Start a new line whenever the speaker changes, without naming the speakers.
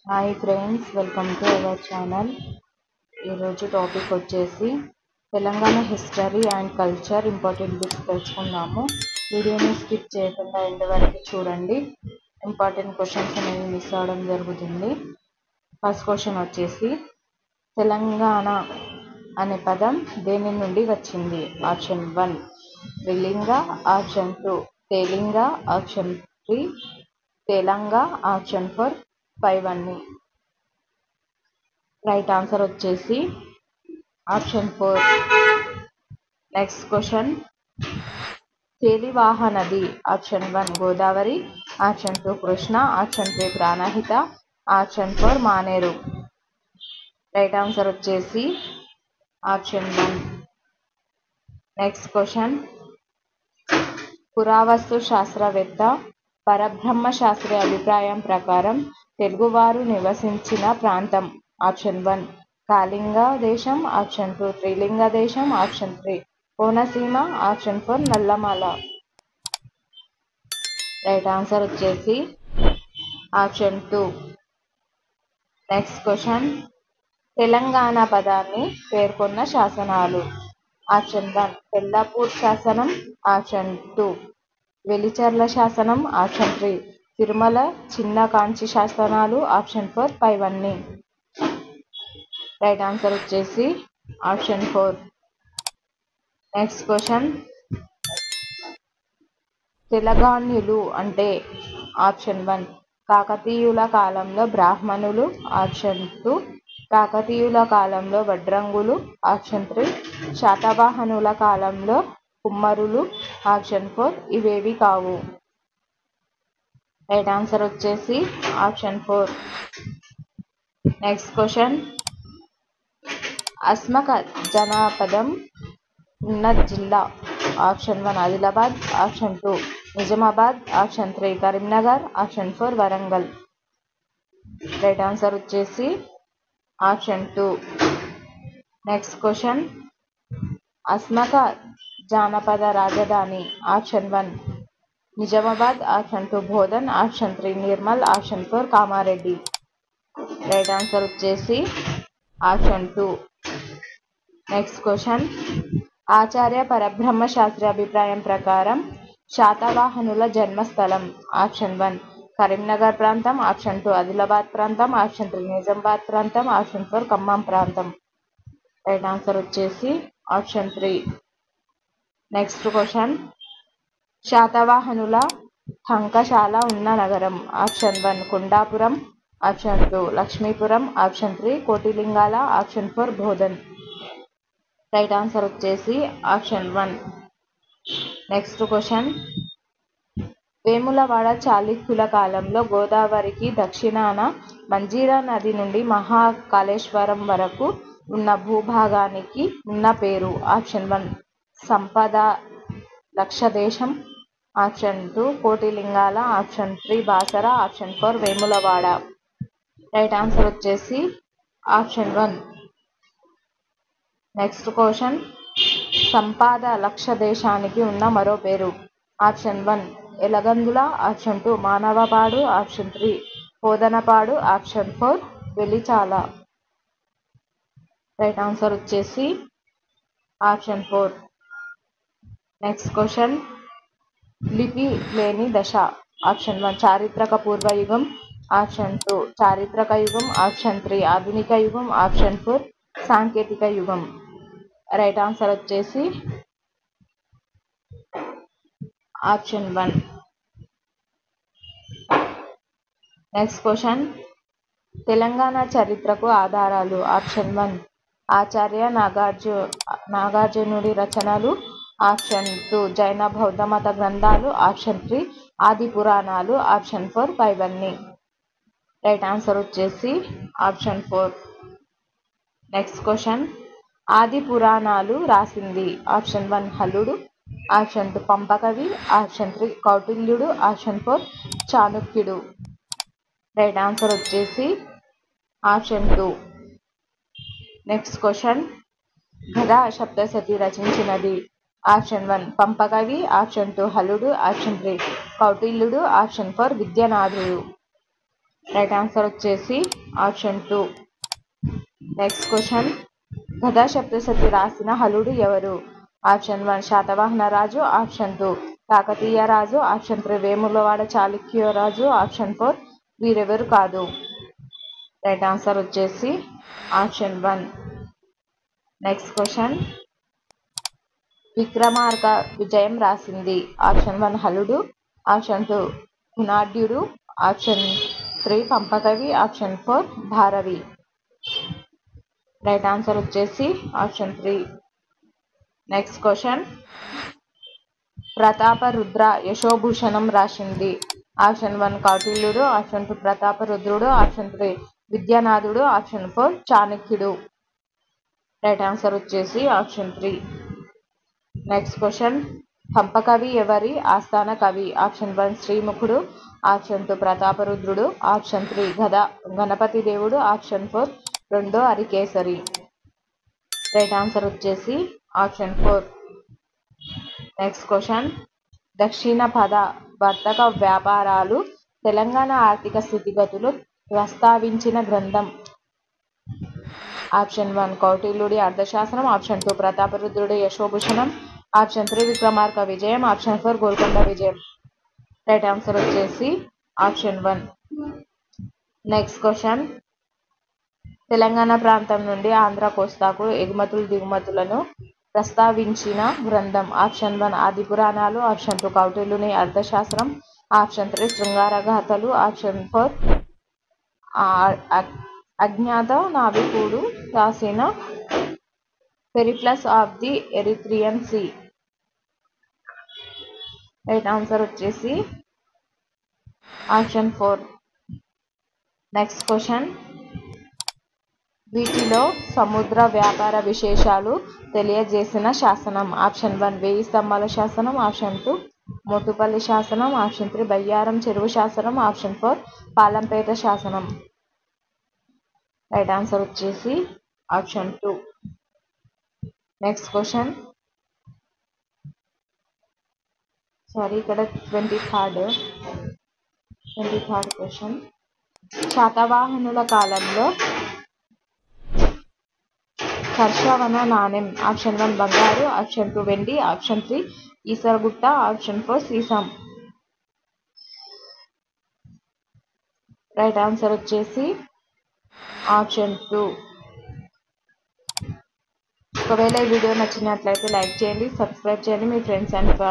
Hi friends, welcome to our channel. ఈరోజు topic వచ్చేసి Telangana history and culture important bits తెలుసుకుందాము. వీడియోని స్కిప్ చేయకుండా ఎండ్ వరకు చూడండి. ఇంపార్టెంట్ క్వశ్చన్స్ అనేవి మిస్ అవడం జరుగుతుంది. ఫస్ట్ క్వశ్చన్ వచ్చేసి తెలంగాణ అనే పదం దేని నుండి వచ్చింది? ఆప్షన్ 1 త్రిలింగ, ఆప్షన్ 2 తేలింగ, ఆప్షన్ 3 తెలంగ, ఆప్షన్ 4 పైవన్నీ. రైట్ ఆన్సర్ వచ్చేసి ఆప్షన్ 4. నెక్స్ట్ క్వశ్చన్ తేలివాహ నది. Option 1 Godavari, option 2 Krishna, option 3 Pranahita, option 4 Maneru. Right answer వచ్చేసి ఆప్షన్ 1. నెక్స్ట్ క్వశ్చన్ పురావస్తు శాస్త్రవేత్త పరబ్రహ్మ శాస్త్రి అభిప్రాయం ప్రకారం తెలుగువారు నివసించిన ప్రాంతం. ఆప్షన్ 1 కాళింగ దేశం, ఆప్షన్ 2 త్రిలింగ దేశం, option 3 Konaseema, option 4 Nallamala. Right answer వచ్చేసి ఆప్షన్ 2. నెక్స్ట్ క్వశ్చన్ తెలంగాణ పదాన్ని పేర్కొన్న శాసనాలు. ఆప్షన్ 1 పెళ్లాపూర్ శాసనం, ఆప్షన్ 2 వెలిచర్ల శాసనం, ఆప్షన్ 3 తిరుమల చిన్న కాంచి శాసనాలు, ఆప్షన్ 4 పైవన్నీ. రైట్ ఆన్సర్ వచ్చేసి ఆప్షన్ 4. నెక్స్ట్ క్వశ్చన్ తెలగాణ్యులు అంటే? ఆప్షన్ 1 కాకతీయుల కాలంలో బ్రాహ్మణులు, ఆప్షన్ 2 కాకతీయుల కాలంలో వడ్రంగులు, ఆప్షన్ 3 శాతవాహనుల కాలంలో కుమ్మరులు, ఆప్షన్ 4 ఇవేవి కావు. రైట్ ఆన్సర్ వచ్చేసి option 4. Next question Asmaka Janapadam ఉన్న జిల్లా. Option 1 Adilabad, option 2 Nizamabad, option 3 Karimnagar, option 4 Warangal. Right answer వచ్చేసి ఆప్షన్ 2. నెక్స్ట్ క్వశ్చన్ అస్మక జానపద రాజధాని. Option 1 Nizamabad, option 2 Bodhan, option 3 Nirmal, option 4 Kamareddy. Right answer వచ్చేసి ఆప్షన్ 2. నెక్స్ట్ క్వశ్చన్ ఆచార్య పరబ్రహ్మ శాస్త్రి అభిప్రాయం ప్రకారం శాతవాహనుల జన్మస్థలం. ఆప్షన్ 1 కరీంనగర్ ప్రాంతం, ఆప్షన్ 2 ఆదిలాబాద్ ప్రాంతం, ఆప్షన్ 3 నిజామాబాద్ ప్రాంతం, ఆప్షన్ 4 ఖమ్మం ప్రాంతం. రైట్ ఆన్సర్ వచ్చేసి ఆప్షన్ 3. నెక్స్ట్ క్వశ్చన్ శాతవాహనుల టంకశాల ఉన్న నగరం. Option 1 Kondapuram, option 2 Lakshmipuram, option 3 Kotilingala, option 4 Bodhan. Right answer వచ్చేసి ఆప్షన్ 1. నెక్స్ట్ క్వశ్చన్ వేములవాడ చాళుక్యుల కాలంలో గోదావరికి దక్షిణాన మంజీరా నది నుండి మహాకాళేశ్వరం వరకు ఉన్న భూభాగానికి ఉన్న పేరు. Option 1 Sampada Lakshadesam, option 2 Kotilingala, option 3 Basara, option 4 Vemulawada. Right answer వచ్చేసి ఆప్షన్ 1. నెక్స్ట్ క్వశ్చన్ సంపాద లక్ష దేశానికి ఉన్న మరో పేరు. Option 1 Elagandula, option 2 Manavapadu, option 3 Podanapadu, option 4 Velichala. Right answer వచ్చేసి ఆప్షన్ 4. నెక్స్ట్ క్వశ్చన్ లిపి లేని దశ. ఆప్షన్ 1 చారిత్రక పూర్వయుగం, ఆప్షన్ 2 చారిత్రక యుగం, ఆప్షన్ 3 ఆధునిక యుగం, ఆప్షన్ 4 సాంకేతిక యుగం. రైట్ ఆన్సర్ వచ్చేసి ఆప్షన్ 1. నెక్స్ట్ క్వశ్చన్ తెలంగాణ చరిత్రకు ఆధారాలు. ఆప్షన్ 1 ఆచార్య నాగార్జునుడి రచనలు, ఆప్షన్ 2 జైన బౌద్ధ మత గ్రంథాలు, ఆప్షన్ 3 ఆది పురాణాలు, ఆప్షన్ 4 పైవన్నీ. రైట్ ఆన్సర్ వచ్చేసి ఆప్షన్ 4. నెక్స్ట్ క్వశ్చన్ ఆది పురాణాలు రాసింది. Option 1 Halludu, option 2 Pampakavi, option 3 Kautilyudu, option 4 Chanakyudu. Right answer వచ్చేసి option 2. Next question Gatha Saptashati రచించినది. Option 1 Pampakavi, option 2 Halludu, option 3 Kautilyudu, option 4 Vidyanathudu. Right answer వచ్చేసి option 2. Next question, Gatha Saptashati రాసిన హలుడు ఎవరు? ఆప్షన్ 1 శాతవాహన రాజు, ఆప్షన్ 2 కాకతీయ రాజు, ఆప్షన్ 3 వేములవాడ చాళుక్య రాజు, ఆప్షన్ 4 వీరెవరు కాదు. రైట్ ఆన్సర్ వచ్చేసి option 1. Next question, Vikramarka Vijayam రాసింది. Option 1 Haludu, option 2 Gunadhyudu, option 3 Pampakavi, option 4 Bharavi. Right answer వచ్చేసి option 3. Next question, Prataparudra Yashobhushanam రాసింది. Option 1 Kautilyudu, option 2 Prataparudrudu, option 3 Vidyanathudu, option 4 Chanakyudu. Right answer వచ్చేసి ఆప్షన్ 3. నెక్స్ట్ క్వశ్చన్, పంపకవి ఎవరి ఆస్థాన కవి? Option 1 Srimukhudu, option 2 Prataparudrudu, option 3 Ganapati దేవుడు, ఆప్షన్ 4 రెండో హరికేసరి. రైట్ ఆన్సర్ వచ్చేసి ఆప్షన్ 4. నెక్స్ట్ క్వశ్చన్, దక్షిణ పద వర్తక వ్యాపారాలు తెలంగాణ ఆర్థిక స్థితిగతులు ప్రస్తావించిన గ్రంథం. ఆప్షన్ 1 కౌటిల్యుడి అర్థశాస్త్రం, ఆప్షన్ 2 ప్రతాపరుద్రుడి యశోభూషణం, ఆప్షన్ 3 విక్రమార్క విజయం, ఆప్షన్ 4 గోల్కొండ విజయం. రైట్ ఆన్సర్ వచ్చేసి ఆప్షన్ 1. నెక్స్ట్ క్వశ్చన్, తెలంగాణ ప్రాంతం నుండి ఆంధ్ర కోస్తాకు ఎగుమతులు దిగుమతులను ప్రస్తావించిన గ్రంథం. ఆప్షన్ 1 ఆది పురాణాలు, ఆప్షన్ 2 కౌటిల్యుని అర్థశాస్త్రం, ఆప్షన్ 3 శృంగార గాథలు, ఆప్షన్ 4 అజ్ఞాత నావికుడు రాసిన Periplus of the Erythraean Sea. Right answer వచ్చేసి ఆప్షన్ 4. నెక్స్ట్ క్వశ్చన్, వీటిలో సముద్ర వ్యాపార విశేషాలు తెలియజేసిన శాసనం. ఆప్షన్ 1 వేయి స్తంభాల శాసనం, ఆప్షన్ 2 మోటుపల్లి శాసనం, ఆప్షన్ 3 బయ్యారం చెరువు శాసనం, ఆప్షన్ 4 పాలంపేట శాసనం. రైట్ ఆన్సర్ వచ్చేసి ఆప్షన్ 2. నెక్స్ట్ క్వశ్చన్, ఇక్కడ 23rd క్వశ్చన్, శాతవాహనుల కాలంలో హర్షవన నాణెం. ఆప్షన్ 1 బంగారు, ఆప్షన్ 2 వెండి, ఆప్షన్ 3 ఈసరగుట్ట, ఆప్షన్ 4 సీసం. రైట్ ఆన్సర్ వచ్చేసి ఆప్షన్ 2. ఒకవేళ ఈ వీడియో నచ్చినట్లయితే లైక్ చేయండి, సబ్స్క్రైబ్ చేయండి, మీ ఫ్రెండ్స్ అండ్ ఫ్యామిలీ